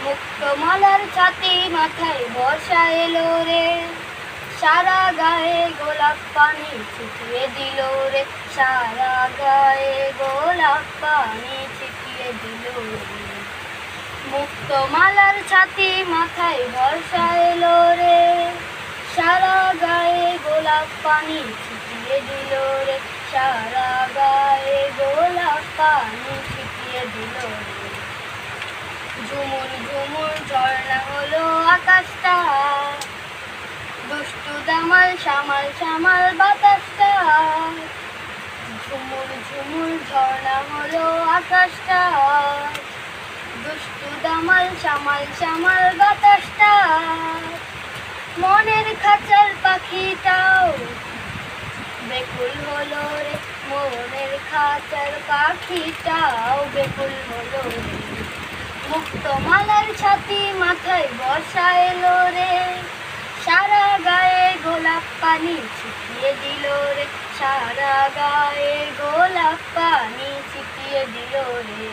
মুক্তমালার ছাতি মাথায় বর্ষা এলো রে, সারা গায়ে গোলাপ পানি ছিটিয়ে দিল রে, সারা গায়ে গোলাপ পানি ছিটিয়ে দিল রে। মুক্তমালার ছাতি মাথায় বর্ষা এলো রে, সারা গায়ে গোলাপ পানি ছিটিয়ে দিল রে, সারা গায়ে গোলাপ পানি ছিটিয়ে দিল রে। ঝুমুর ঝুমুর ঝর্ণা হলো আকাশটা, দুষ্টু দামাল সামাল সামাল বাতাসটা। ঝুমুর ঝুমুর ঝর্ণা হলো আকাশটা, দুষ্টু দামাল সামাল সামাল বাতাসটা। মনের খাঁচার পাখিটাও বেকুল হলো রে, মনের খাঁচার পাখিটাও বেকুল হলো রে। মুক্তমালার ছাতি মাথায় বর্ষা এলো রে, সারা গায়ে গোলাপ পানি ছিটিয়ে দিল রে, সারা গায়ে গোলাপ পানি ছিটিয়ে দিল রে।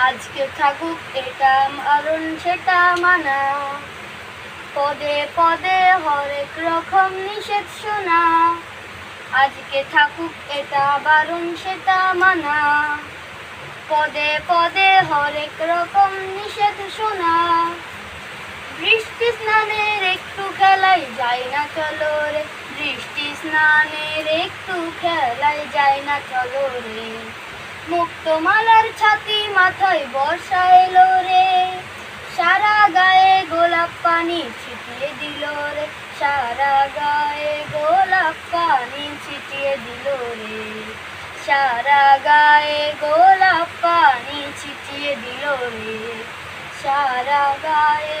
আজকে থাকুক এটা মারণ সেটা মানা, পদে পদে হরেক রকম নিষেধ শোনা। আজকে থাকুক এটা বারণ সেটা মানা, পদে পদে হরেক রকম নিষেধ শোনা। বৃষ্টি স্নানের একটু খেলায় যায় না চলো রে, বৃষ্টি স্নানের একটু খেলায় যায় না চলো রে। মুক্তমালার ছাতি মাথায় বর্ষা এলো রে, সারা গায়ে গোলাপ পানি ছিটিয়ে দিল রে, সারা গায়ে গোলাপ পানি ছিটিয়ে দিল রে, সারা গায়ে গোলাপ পানি ছিটিয়ে দিল রে, সারা গায়ে